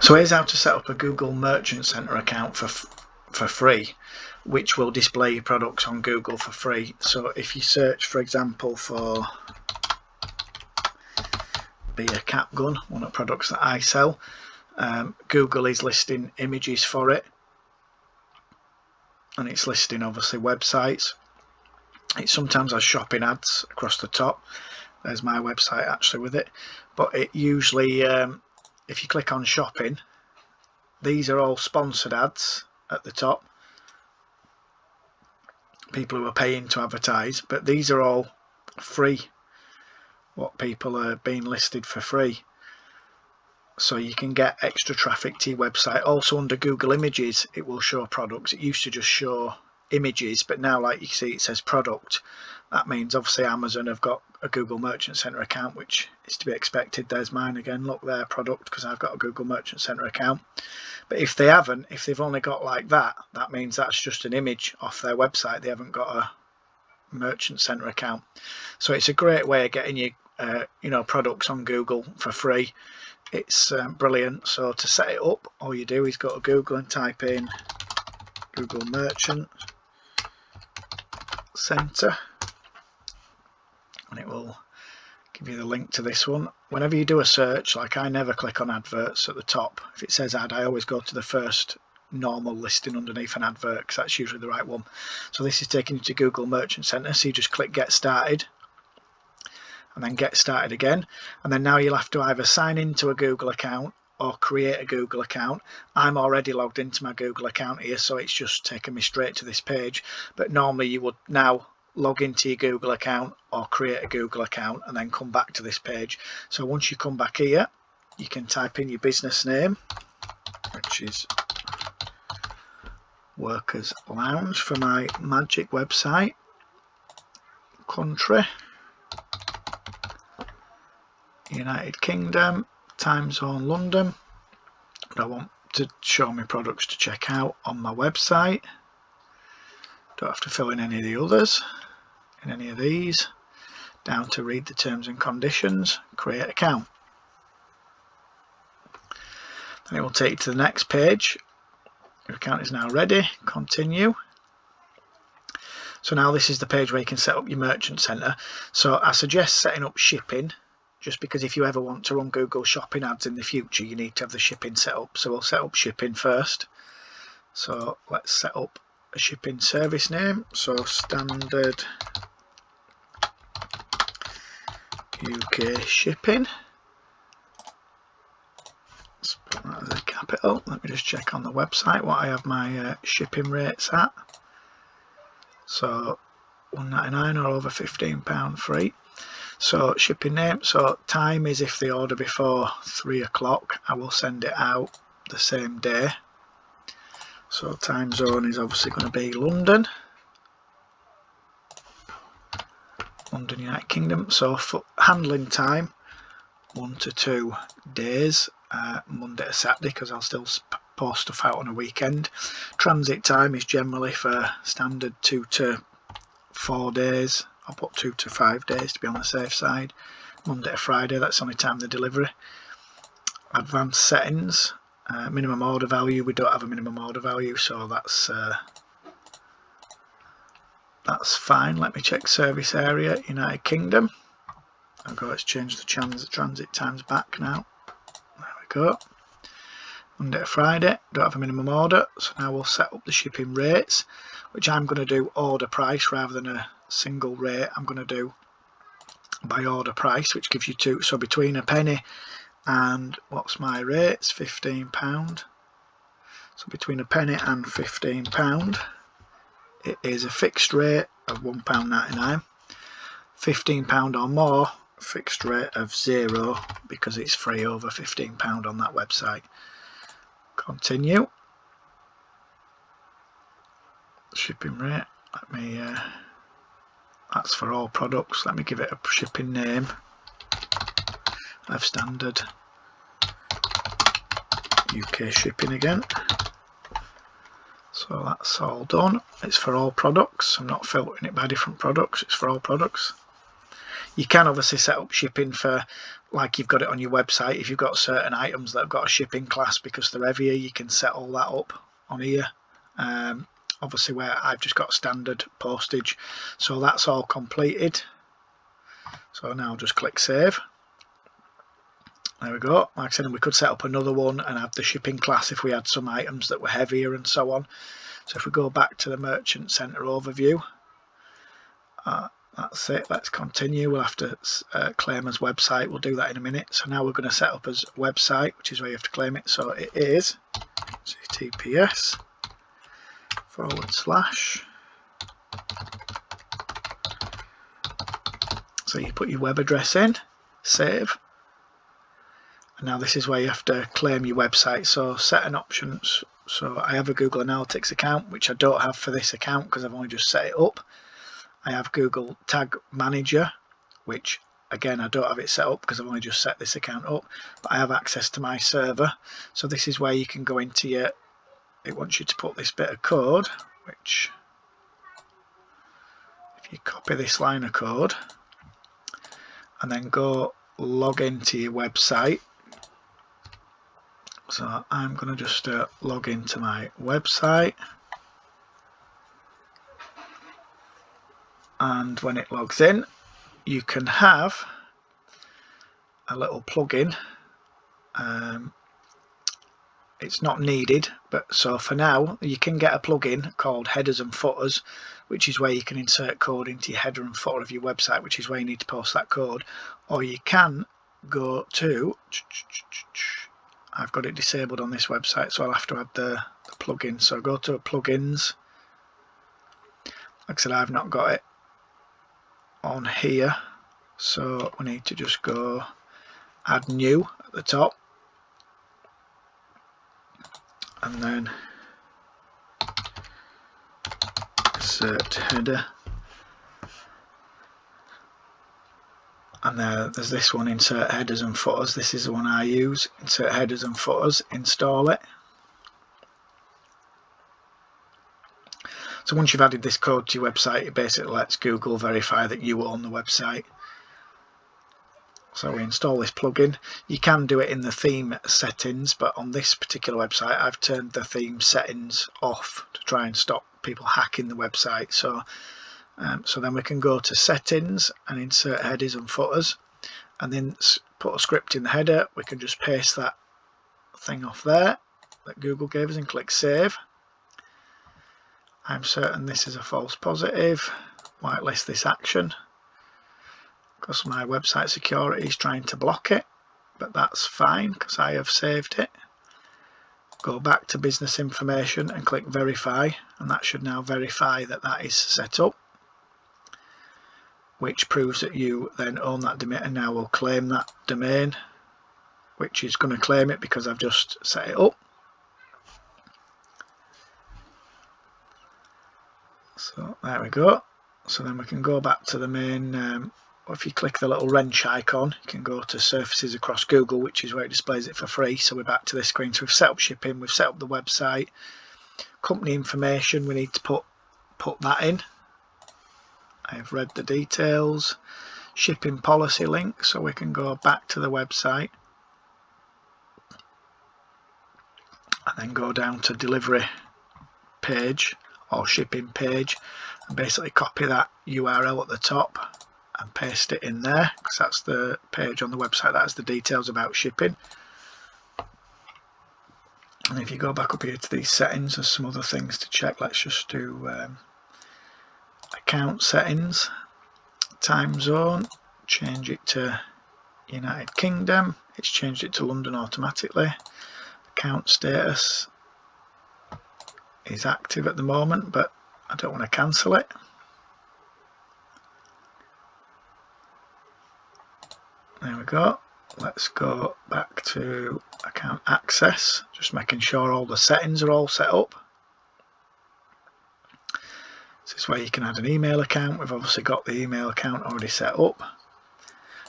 So here's how to set up a Google Merchant Center account for free, which will display your products on Google for free. So if you search, for example, for beer cap gun, one of the products that I sell, Google is listing images for it, and it's listing obviously websites. It sometimes has shopping ads across the top. There's my website actually with it, but it usually if you click on shopping, these are all sponsored ads at the top, people who are paying to advertise, but these are all free, what people are being listed for free. So you can get extra traffic to your website. Also under Google Images it will show products. It used to just show images, but now, like you see, it says product. That means obviously Amazon have got a Google Merchant Center account, which is to be expected. There's mine again, look there, product, because I've got a Google Merchant Center account. But if they haven't, if they've only got like that, that means that's just an image off their website. They haven't got a Merchant Center account. So it's a great way of getting your products on Google for free. It's brilliant. So to set it up, all you do is go to Google and type in Google Merchant Center, and it will give you the link to this one. Whenever you do a search, like I never click on adverts at the top. If it says ad, I always go to the first normal listing underneath an advert, because that's usually the right one. So this is taking you to Google Merchant Center, so you just click get started and then get started again, and then now you'll have to either sign into a Google account or create a Google account. I'm already logged into my Google account here, so it's just taken me straight to this page, but normally you would now log into your Google account or create a Google account and then come back to this page. So once you come back here, you can type in your business name, which is Workers Lounge for my magic website, country United Kingdom, time zone London, but I want to show me products to check out on my website. Don't have to fill in any of the others, in any of these, down to read the terms and conditions, create account. Then it will take you to the next page. Your account is now ready, continue. So now this is the page where you can set up your Merchant Center. So I suggest setting up shipping, just because if you ever want to run Google shopping ads in the future, you need to have the shipping set up. So we'll set up shipping first. So let's set up a shipping service name. So standard UK shipping. Let's put that as a capital. Let me just check on the website what I have my shipping rates at. So £1.99 or over £15 free. So shipping name, so time is if they order before 3 o'clock, I will send it out the same day. So time zone is obviously going to be London, United Kingdom. So for handling time, 1 to 2 days, Monday to Saturday, because I'll still post stuff out on a weekend. Transit time is generally for standard 2 to 4 days. I'll put 2 to 5 days to be on the safe side. Monday to Friday, that's the only time the delivery. Advanced settings, minimum order value, we don't have a minimum order value, so that's fine. Let me check service area, United Kingdom. Let's change the transit times back now. There we go. Monday to Friday, don't have a minimum order, so now we'll set up the shipping rates, which I'm going to do order price rather than a single rate. I'm going to do by order price, which gives you two, so between a penny and what's my rates, £15. So between a penny and £15, it is a fixed rate of £1.99. £15 or more, fixed rate of £0, because it's free over £15 on that website. Continue. Shipping rate, let me that's for all products. Let me give it a shipping name of standard UK shipping again. So that's all done. It's for all products. I'm not filtering it by different products, it's for all products. You can obviously set up shipping for, like you've got it on your website, if you've got certain items that have got a shipping class because they're heavier, you can set all that up on here. Obviously where I've just got standard postage, so that's all completed. So now I'll just click save. There we go. Like I said, we could set up another one and have the shipping class if we had some items that were heavier and so on. So if we go back to the Merchant Centre overview, that's it. Let's continue. We'll have to claim as website. We'll do that in a minute. So now we're going to set up as website, which is where you have to claim it. So it is https:// so you put your web address in, save, and now this is where you have to claim your website. So setting options. So I have a Google Analytics account, which I don't have for this account because I've only just set it up. I have Google Tag Manager, which again I don't have it set up because I've only just set this account up, but I have access to my server. So this is where you can go into your, it wants you to put this bit of code, which if you copy this line of code and then go log into your website. So I'm going to just log into my website, and when it logs in you can have a little plugin. It's not needed, but so for now you can get a plugin called Headers and Footers, which is where you can insert code into your header and footer of your website, which is where you need to post that code. Or you can go to, I've got it disabled on this website, so I'll have to add the plugin. So go to plugins. Like I said, I've not got it on here, so we need to just go add new at the top, and then insert header, and there's this one, insert headers and footers. This is the one I use, insert headers and footers, install it. So once you've added this code to your website, it basically lets Google verify that you own the website. So we install this plugin. You can do it in the theme settings, but on this particular website I've turned the theme settings off to try and stop people hacking the website. So then we can go to settings and insert headers and footers, and then put a script in the header. We can just paste that thing off there that Google gave us and click save. I'm certain this is a false positive. Whitelist this action because my website security is trying to block it, but that's fine because I have saved it. Go back to business information and click verify, and that should now verify that that is set up, which proves that you then own that domain. And now we'll claim that domain, which is going to claim it because I've just set it up. So there we go. So then we can go back to the main, if you click the little wrench icon, you can go to services across Google, which is where it displays it for free. So we're back to this screen. So we've set up shipping, we've set up the website, company information, we need to put that in. I've read the details, shipping policy link, so we can go back to the website and then go down to delivery page or shipping page and basically copy that URL at the top and paste it in there because that's the page on the website that has the details about shipping. And if you go back up here to these settings, there's some other things to check. Let's just do account settings, time zone, change it to United Kingdom. It's changed it to London automatically. Account status is active at the moment, but I don't want to cancel it. There we go. Let's go back to account access, just making sure all the settings are all set up. This is where you can add an email account. We've obviously got the email account already set up.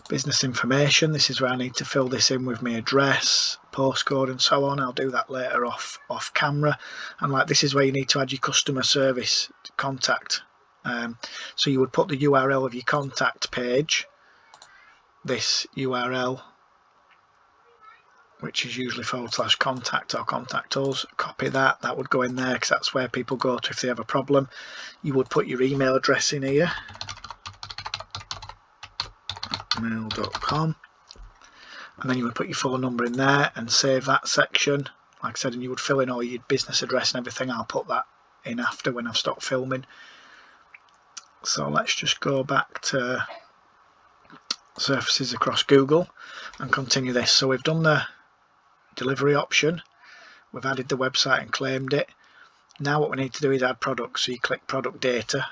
Business information, this is where I need to fill this in with my address, postcode and so on. I'll do that later off camera. And like this is where you need to add your customer service contact. So you would put the URL of your contact page this URL, which is usually /contact or contact us, copy that. That would go in there because that's where people go to if they have a problem. You would put your email address in here, mail.com, and then you would put your phone number in there and save that section, like I said, and you would fill in all your business address and everything. I'll put that in after when I've stopped filming. So let's just go back to surfaces across Google and continue this. So we've done the delivery option, we've added the website and claimed it. Now what we need to do is add products. So you click product data,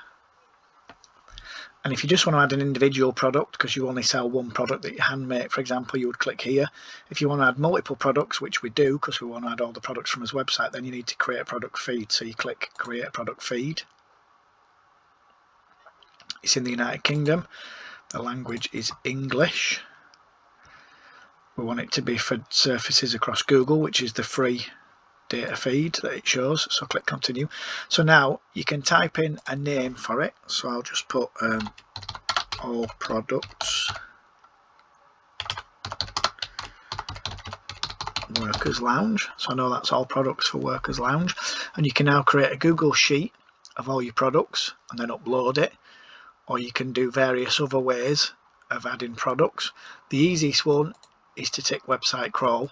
and if you just want to add an individual product because you only sell one product that you handmade, for example, you would click here. If you want to add multiple products, which we do because we want to add all the products from his website, then you need to create a product feed. So you click create a product feed. It's in the United Kingdom, the language is English. We want it to be for surfaces across Google, which is the free data feed that it shows. So click continue. So now you can type in a name for it. So I'll just put all products Workers Lounge. So I know that's all products for Workers Lounge. And you can now create a Google sheet of all your products and then upload it. Or you can do various other ways of adding products. The easiest one is to tick website crawl.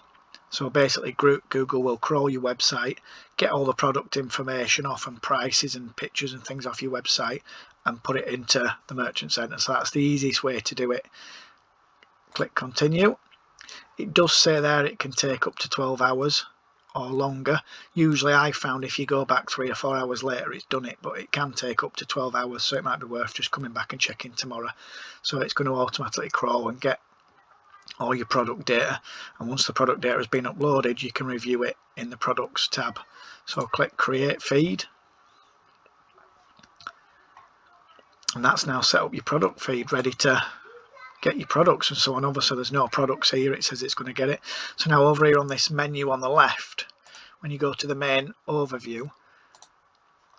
So basically Google will crawl your website, get all the product information off and prices and pictures and things off your website and put it into the Merchant Center. So that's the easiest way to do it. Click continue. It does say there it can take up to 12 hours or longer. Usually I found if you go back 3 or 4 hours later it's done it, but it can take up to 12 hours, so it might be worth just coming back and checking tomorrow. So it's going to automatically crawl and get all your product data, and once the product data has been uploaded you can review it in the products tab. So click create feed, and that's now set up your product feed ready to get your products and so on. Obviously there's no products here, it says it's going to get it. So now over here on this menu on the left, when you go to the main overview,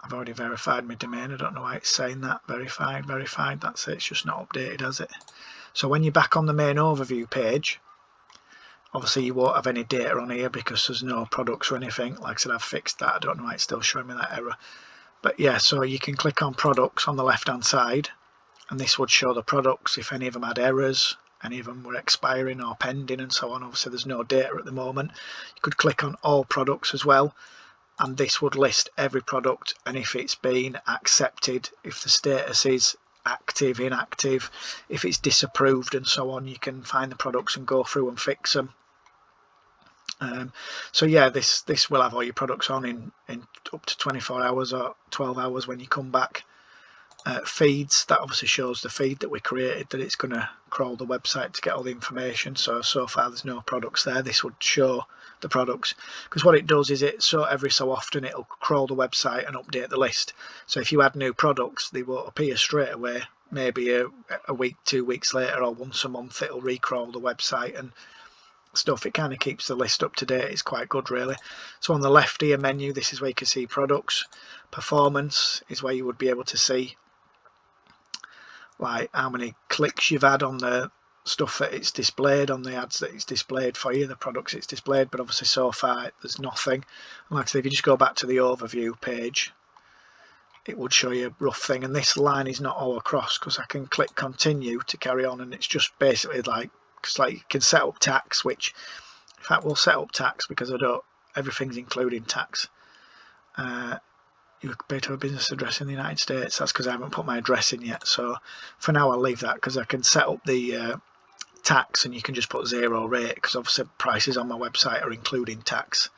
I've already verified my domain, I don't know why it's saying that. Verified, that's it, it's just not updated, has it? So when you're back on the main overview page, obviously you won't have any data on here because there's no products or anything. Like I said, I've fixed that, I don't know why it's still showing me that error. But yeah, so you can click on products on the left hand side, and this would show the products if any of them had errors, any of them were expiring or pending and so on. Obviously there's no data at the moment. You could click on all products as well, and this would list every product and if it's been accepted, if the status is active, inactive, if it's disapproved and so on. You can find the products and go through and fix them. So yeah, this will have all your products on in up to 24 hours or 12 hours when you come back. Feeds, that obviously shows the feed that we created, that it's going to crawl the website to get all the information. So far there's no products there. This would show the products, because what it does is every so often it'll crawl the website and update the list. So if you add new products, they won't appear straight away. Maybe a week, 2 weeks later, or once a month it'll recrawl the website and stuff. It kind of keeps the list up to date. It's quite good really. So on the left here menu, this is where you can see products. Performance is where you would be able to see like how many clicks you've had on the stuff that it's displayed, on the ads that it's displayed for you, the products it's displayed. But obviously so far there's nothing. And like I said, if you just go back to the overview page, it would show you a rough thing. And this line is not all across because I can click continue to carry on, and it's just basically like, because like you can set up tax, which in fact we'll set up tax because everything's including tax. You pay to a business address in the United States. That's because I haven't put my address in yet. So for now I'll leave that, because I can set up the tax, and you can just put 0 rate, because obviously prices on my website are including tax.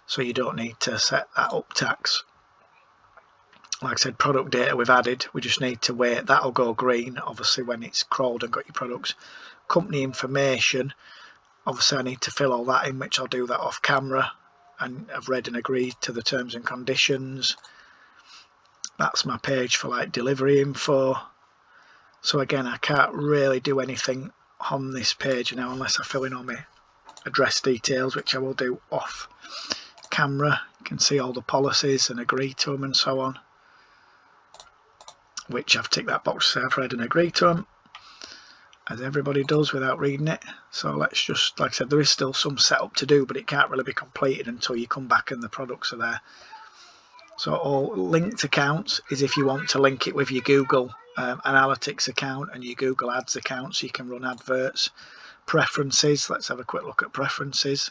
So you don't need to set that up tax. Like I said, product data we've added. We just need to wait. That'll go green obviously when it's crawled and got your products. Company information. Obviously I need to fill all that in, which I'll do that off camera. And I've read and agreed to the terms and conditions. That's my page for like delivery info. So again, I can't really do anything on this page now unless I fill in all my address details, which I will do off camera. You can see all the policies and agree to them and so on, which I've ticked that box to say I've read and agreed to them. as everybody does without reading it. So let's just, like I said, there is still some setup to do, but it can't really be completed until you come back and the products are there. So all linked accounts is if you want to link it with your Google Analytics account and your Google Ads account so you can run adverts. Preferences, let's have a quick look at preferences.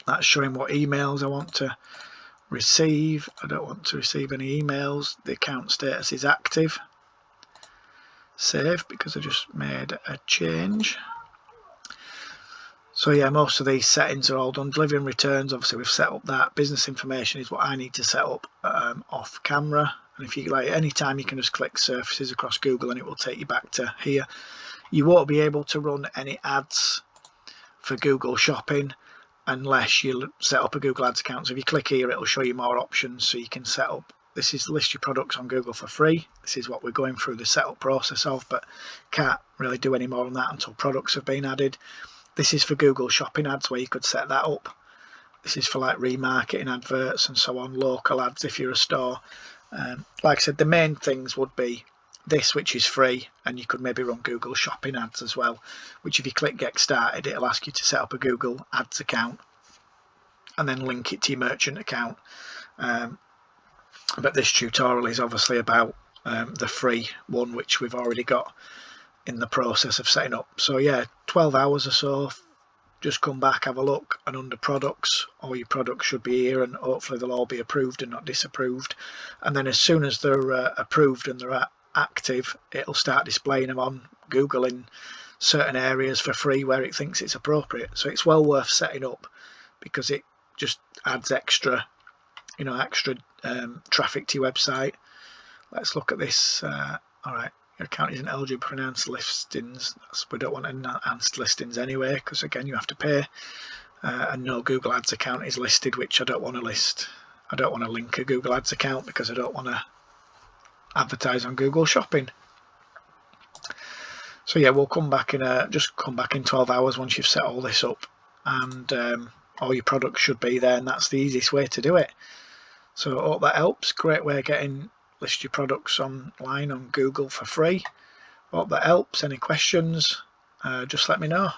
That's showing what emails I want to receive. I don't want to receive any emails. The account status is active. Save, because I just made a change. So yeah, most of these settings are all done. Delivery and returns, obviously we've set up that. Business information is what I need to set up off camera. And if you like, anytime you can just click surfaces across Google and it will take you back to here. You won't be able to run any ads for Google Shopping unless you set up a Google Ads account. So if you click here, it'll show you more options so you can set up. This is list your products on Google for free. This is what we're going through the setup process of, but can't really do any more on that until products have been added. This is for Google Shopping ads where you could set that up. This is for like remarketing adverts and so on, local ads if you're a store. Like I said, the main things would be this, which is free, and you could maybe run Google Shopping ads as well, which if you click get started, it'll ask you to set up a Google Ads account and then link it to your merchant account. But this tutorial is obviously about the free one, which we've already got in the process of setting up. So yeah, 12 hours or so, just come back, have a look, and under products, all your products should be here, and hopefully they'll all be approved and not disapproved. And then as soon as they're approved and they're active, it'll start displaying them on Google in certain areas for free where it thinks it's appropriate. So it's well worth setting up because it just adds extra traffic to your website. Let's look at this. All right, your account isn't eligible for enhanced listings. We don't want enhanced listings anyway, because again you have to pay. And no Google Ads account is listed, which I don't want to list. I don't want to link a Google Ads account because I don't want to advertise on Google Shopping. So yeah, we'll come back in just come back in 12 hours once you've set all this up, and all your products should be there, and that's the easiest way to do it. So I hope that helps. Great way of getting list your products online on Google for free. Hope that helps. Any questions, just let me know.